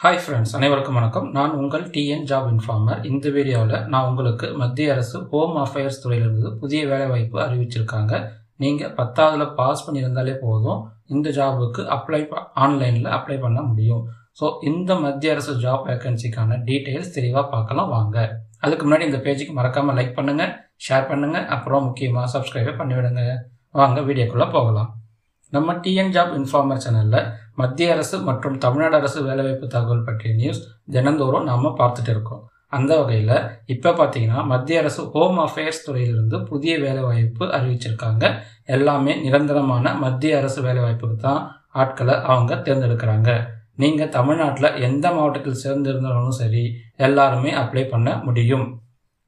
Hi friends, அனைவருக்கும் வணக்கம். நான் உங்கள் டிஎன் ஜாப் இன்ஃபார்மர். இந்த வீடியோவில் நான் உங்களுக்கு மத்திய அரசு ஹோம் அஃபேர்ஸ் துறையிலிருந்து புதிய வேலைவாய்ப்பு அறிவிச்சிருக்காங்க. நீங்கள் 10ஆவதுல பாஸ் பண்ணியிருந்தாலே போதும், இந்த ஜாபுக்கு ஆன்லைனில் அப்ளை பண்ண முடியும். ஸோ இந்த மத்திய அரசு ஜாப் வேகன்சிக்கான டீட்டெயில்ஸ் தெளிவாக பார்க்கலாம் வாங்க. அதுக்கு முன்னாடி இந்த பேஜுக்கு மறக்காமல் லைக் பண்ணுங்கள், ஷேர் பண்ணுங்கள், அப்புறம் முக்கியமாக சப்ஸ்கிரைபை பண்ணிவிடுங்க. வாங்க வீடியோக்குள்ளே போகலாம். நம்ம டிஎன் ஜாப் இன்ஃபார்மர் சேனலில் மத்திய அரசு மற்றும் தமிழ்நாடு அரசு வேலைவாய்ப்பு தகவல் பற்றிய நியூஸ் தினந்தோறும் நாம் பார்த்துட்டு இருக்கோம். அந்த வகையில் இப்போ பார்த்தீங்கன்னா மத்திய அரசு ஹோம் அஃபேர்ஸ் துறையிலிருந்து புதிய வேலைவாய்ப்பு அறிவிச்சிருக்காங்க. எல்லாமே நிரந்தரமான மத்திய அரசு வேலைவாய்ப்புக்கு தான் ஆட்களை அவங்க தேர்ந்தெடுக்கிறாங்க. நீங்கள் தமிழ்நாட்டில் எந்த மாவட்டத்தில் சேர்ந்திருந்தாலும் சரி, எல்லாருமே அப்ளை பண்ண முடியும்.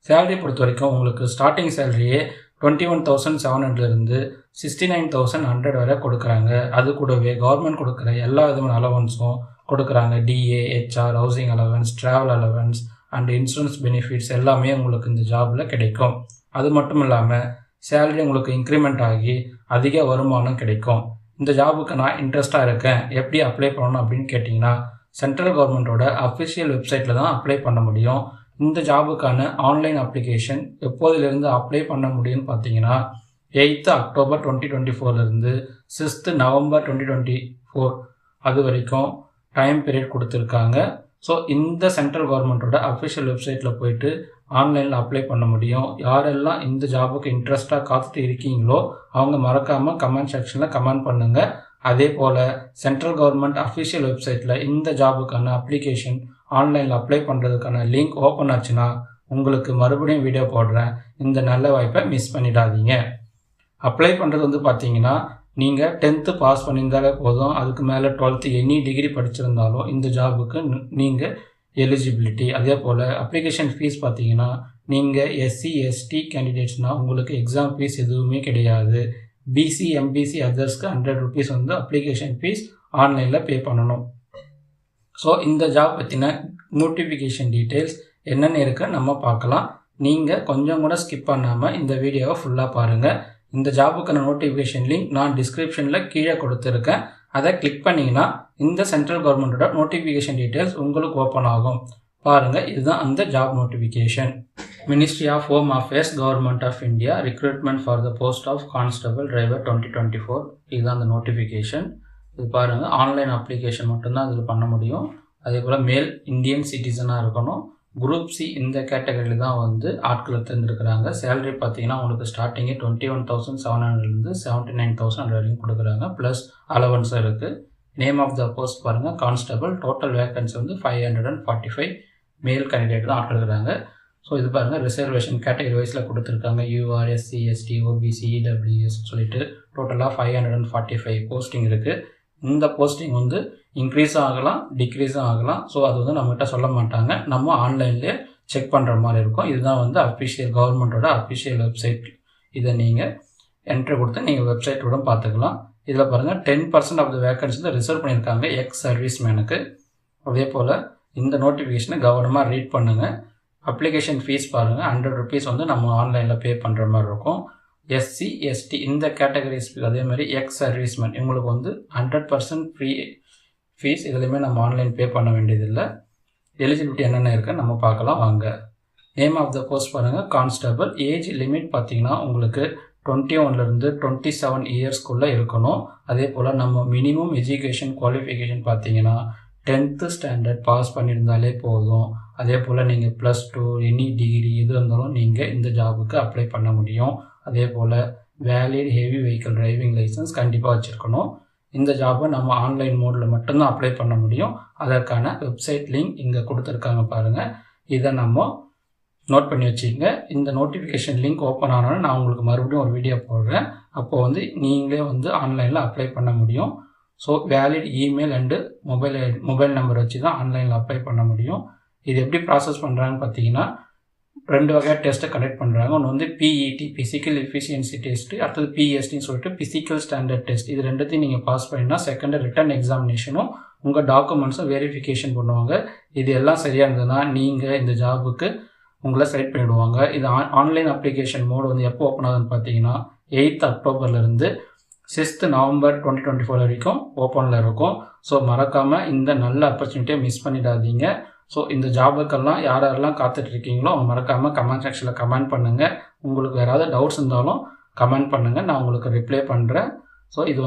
சேலரி பொறுத்த வரைக்கும் உங்களுக்கு ஸ்டார்டிங் சேலரியே 21,700 69,100 வரை கொடுக்குறாங்க. அது கூடவே கவர்மெண்ட் கொடுக்குற எல்லா விதமான அலவன்ஸும் கொடுக்குறாங்க. DA, HR, housing allowance, travel allowance and insurance benefits எல்லாமே உங்களுக்கு இந்த ஜாபில் கிடைக்கும். அது மட்டும் இல்லாமல் சேலரி உங்களுக்கு இன்க்ரிமெண்ட் ஆகி அதிக வருமானம் கிடைக்கும். இந்த ஜாபுக்கு நான் இன்ட்ரெஸ்டாக இருக்கேன், எப்படி அப்ளை பண்ணணும் அப்படின்னு கேட்டிங்கன்னா, சென்ட்ரல் கவர்மெண்ட்டோட அஃபிஷியல் வெப்சைட்டில் தான் அப்ளை பண்ண முடியும். இந்த ஜாபுக்கான ஆன்லைன் அப்ளிகேஷன் எப்போதிலிருந்து அப்ளை பண்ண முடியும்னு பார்த்தீங்கன்னா 8th October 2024 6th November 2024 அது வரைக்கும் டைம் பீரியட் கொடுத்துருக்காங்க. ஸோ இந்த சென்ட்ரல் கவர்மெண்ட்டோட அஃபிஷியல் வெப்சைட்டில் போயிட்டு ஆன்லைனில் அப்ளை பண்ண முடியும். யாரெல்லாம் இந்த ஜாபுக்கு இன்ட்ரெஸ்டாக காத்துட்டு இருக்கீங்களோ அவங்க மறக்காமல் கமெண்ட் செக்ஷனில் கமெண்ட் பண்ணுங்கள். அதே போல் சென்ட்ரல் கவர்மெண்ட் அஃபிஷியல் வெப்சைட்டில் இந்த ஜாபுக்கான அப்ளிகேஷன் ஆன்லைனில் அப்ளை பண்ணுறதுக்கான லிங்க் ஓப்பன் ஆச்சுன்னா உங்களுக்கு மறுபடியும் வீடியோ போடுறேன். இந்த நல்ல வாய்ப்பை மிஸ் பண்ணிடாதீங்க. அப்ளை பண்ணுறது பார்த்தீங்கன்னா நீங்கள் 10th பாஸ் பண்ணியிருந்தாலே போதும். அதுக்கு மேலே 12th எனி டிகிரி படிச்சிருந்தாலும் இந்த ஜாபுக்கு நீங்கள் எலிஜிபிலிட்டி. அதே போல் அப்ளிகேஷன் ஃபீஸ் பார்த்தீங்கன்னா நீங்கள் எஸ்சி எஸ்டி கேண்டிடேட்ஸ்னால் உங்களுக்கு எக்ஸாம் ஃபீஸ் எதுவுமே கிடையாது. பிசி எம்பிசி அதர்ஸ்க்கு 100 rupees அப்ளிகேஷன் ஃபீஸ் ஆன்லைனில் பே பண்ணணும். ஸோ இந்த ஜாப் பற்றின நோட்டிஃபிகேஷன் டீட்டெயில்ஸ் என்னென்ன இருக்குன்னு நம்ம பார்க்கலாம். நீங்கள் கொஞ்சம் கூட ஸ்கிப் பண்ணாமல் இந்த வீடியோவை ஃபுல்லாக பாருங்கள். இந்த ஜாபுக்கான நோட்டிஃபிகேஷன் லிங்க் நான் டிஸ்கிரிப்ஷனில் கீழே கொடுத்துருக்கேன். அதை கிளிக் பண்ணிங்கன்னா இந்த சென்ட்ரல் கவர்மெண்ட்டோட நோட்டிஃபிகேஷன் டீட்டெயில்ஸ் உங்களுக்கு ஓப்பன் ஆகும். பாருங்கள், இதுதான் அந்த job notification. Ministry of home affairs, government of India, recruitment for the post of constable driver 2024. இதுதான் அந்த நோட்டிஃபிகேஷன். இது பாருங்கள், ஆன்லைன் அப்ளிகேஷன் மட்டும்தான் இதில் பண்ண முடியும். அதே போல் மேல் இந்தியன் சிட்டிசனாக இருக்கணும். குரூப் சி இந்த கேட்டகரியில் தான் ஆட்களை தேர்ந்தெடுக்கிறாங்க. சேலரி பார்த்தீங்கன்னா உங்களுக்கு ஸ்டார்டிங்கே 21,700 79,100 வரைக்கும் கொடுக்குறாங்க. ப்ளஸ் அலவன்ஸும் இருக்குது. நேம் ஆஃப் த போஸ்ட் பாருங்கள், கான்ஸ்டபிள். டோட்டல் வேகன்சி 545 மேல் கேண்டிடேட் தான் ஆட்கள் இருக்கிறாங்க. ஸோ இது பாருங்கள், ரிசர்வேஷன் கேட்டகரி வைஸில் கொடுத்துருக்காங்க. UR, SC, ST, OBC, EWS சொல்லிட்டு டோட்டலாக 545 போஸ்டிங் இருக்குது. இந்த போஸ்டிங் இன்க்ரீஸும் ஆகலாம், டிக்ரீஸும் ஆகலாம். ஸோ அது நம்மகிட்ட சொல்ல மாட்டாங்க, நம்ம ஆன்லைன்லேயே செக் பண்ணுற மாதிரி இருக்கும். இதுதான் அஃபிஷியல் கவர்மெண்ட்டோட அஃபிஷியல் வெப்சைட். இதை நீங்கள் என்ட்ரி கொடுத்து நீங்கள் வெப்சைட்டோட பார்த்துக்கலாம். இதில் பாருங்கள், 10% ஆஃப் த வேக்கன்சி ரிசர்வ் பண்ணியிருக்காங்க எக்ஸ் சர்வீஸ் மேனுக்கு. அதே போல் இந்த நோட்டிஃபிகேஷனை கவனமாக ரீட் பண்ணுங்கள். அப்ளிகேஷன் ஃபீஸ் பாருங்கள், 100 rupees நம்ம ஆன்லைனில் பே பண்ணுற மாதிரி இருக்கும். எஸ்சி எஸ்டி இந்த கேட்டகரிஸ்க்கு அதே மாதிரி எக்ஸ் சர்வீஸ்மேன் இவங்களுக்கு 100% ஃப்ரீ ஃபீஸ். இதுலையுமே நம்ம ஆன்லைன் பே பண்ண வேண்டியதில்லை. எலிஜிபிலிட்டி என்னென்ன இருக்குன்னு நம்ம பார்க்கலாம் வாங்க. நேம் ஆஃப் த போஸ்ட் பாருங்கள், கான்ஸ்டபிள். ஏஜ் லிமிட் பார்த்தீங்கன்னா உங்களுக்கு 21 27 இயர்ஸ்க்குள்ளே இருக்கணும். அதே போல் நம்ம மினிமம் எஜுகேஷன் குவாலிஃபிகேஷன் பார்த்தீங்கன்னா 10th ஸ்டாண்டர்ட் பாஸ் பண்ணியிருந்தாலே போதும். அதே போல் நீங்கள் +2 எனி டிகிரி எது இருந்தாலும் நீங்கள் இந்த ஜாபுக்கு அப்ளை பண்ண முடியும். அதே போல் valid heavy vehicle driving licence கண்டிப்பாக வச்சுருக்கணும். இந்த ஜாபை நம்ம ஆன்லைன் மோடில் மட்டும்தான் அப்ளை பண்ண முடியும். அதற்கான வெப்சைட் லிங்க் இங்கே கொடுத்துருக்காங்க பாருங்கள். இதை நம்ம நோட் பண்ணி வச்சுக்கோங்க. இந்த நோட்டிஃபிகேஷன் லிங்க் ஓப்பன் ஆனோன்னா நான் உங்களுக்கு மறுபடியும் ஒரு வீடியோ போடுறேன். அப்போது நீங்களே ஆன்லைனில் அப்ளை பண்ண முடியும். So valid email and mobile number வச்சு தான் ஆன்லைனில் அப்ளை பண்ண முடியும். இது எப்படி ப்ராசஸ் பண்ணுறாங்கன்னு பார்த்தீங்கன்னா 2 வகையாக டெஸ்ட்டை கண்டக்ட் பண்ணுறாங்க. ஒன்று பிஇடி பிசிக்கல் எஃபிஷியன்சி டெஸ்ட்டு, அடுத்தது பிஎஸ்டின்னு சொல்லிட்டு பிசிக்கல் ஸ்டாண்டர்ட் டெஸ்ட். இது ரெண்டுத்தையும் நீங்கள் பாஸ் பண்ணினா செகண்ட் ரிட்டன் எக்ஸாமினேஷனும் உங்கள் டாக்குமெண்ட்ஸும் வெரிஃபிகேஷன் பண்ணுவாங்க. இது எல்லாம் சரியாக இருந்ததுன்னா நீங்கள் இந்த ஜாபுக்கு உங்களை செலக்ட் பண்ணிவிடுவாங்க. இது ஆன்லைன் அப்ளிகேஷன் மோடு எப்போ ஓப்பன் ஆகுதுன்னு பார்த்தீங்கன்னா 8th October 6th November 2024 வரைக்கும் ஓப்பனில் இருக்கும். ஸோ மறக்காமல் இந்த நல்ல ஆப்பர்ச்சுனிட்டியை மிஸ் பண்ணிடாதீங்க. ஸோ இந்த ஜாபுக்கெல்லாம் யாரெல்லாம் காத்துட்ருக்கீங்களோ அவங்க மறக்காமல் கமெண்ட் செக்ஷனில் கமெண்ட் பண்ணுங்கள். உங்களுக்கு வேறு ஏதாவது டவுட்ஸ் இருந்தாலும் கமெண்ட் பண்ணுங்கள், நான் உங்களுக்கு ரிப்ளை பண்ணுறேன். ஸோ இது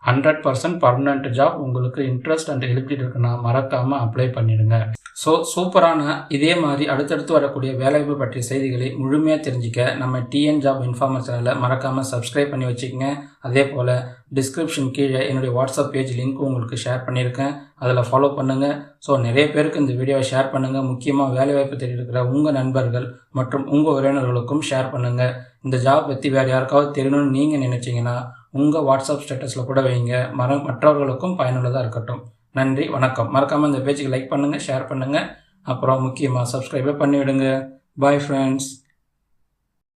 100% பர்மனெண்ட் ஜாப். உங்களுக்கு இன்ட்ரெஸ்ட் அண்ட் எலிஜிபிலிட்டி இருக்குன்னா மறக்காமல் அப்ளை பண்ணிடுங்க. ஸோ சூப்பரான இதே மாதிரி அடுத்தடுத்து வரக்கூடிய வேலைவாய்ப்பு பற்றிய செய்திகளை முழுமையாக தெரிஞ்சுக்க நம்ம டிஎன் ஜாப் இன்ஃபார்மர் சேனலை மறக்காமல் சப்ஸ்கிரைப் பண்ணி வச்சுக்கோங்க. அதே போல் டிஸ்கிரிப்ஷன் கீழே என்னுடைய வாட்ஸ்அப் பேஜ் லிங்க் உங்களுக்கு ஷேர் பண்ணியிருக்கேன், அதில் ஃபாலோ பண்ணுங்கள். ஸோ நிறைய பேருக்கு இந்த வீடியோவை ஷேர் பண்ணுங்கள். முக்கியமாக வேலைவாய்ப்பு தெரிஞ்சிருக்கிற உங்கள் நண்பர்கள் மற்றும் உங்கள் உறவினர்களுக்கும் ஷேர் பண்ணுங்கள். இந்த ஜாப் பற்றி வேறு யாருக்காவது தெரியணும்னு நீங்கள் நினச்சிங்கன்னா உங்கள் வாட்ஸ்அப் ஸ்டேட்டஸில் கூட வைங்க. மற்றவர்களுக்கும் பயனுள்ளதாக இருக்கட்டும். நன்றி, வணக்கம். மறக்காமல் இந்த பேஜுக்கு லைக் பண்ணுங்கள், ஷேர் பண்ணுங்கள், அப்புறம் முக்கியமாக சப்ஸ்கிரைபே பண்ணிவிடுங்க. Bye friends.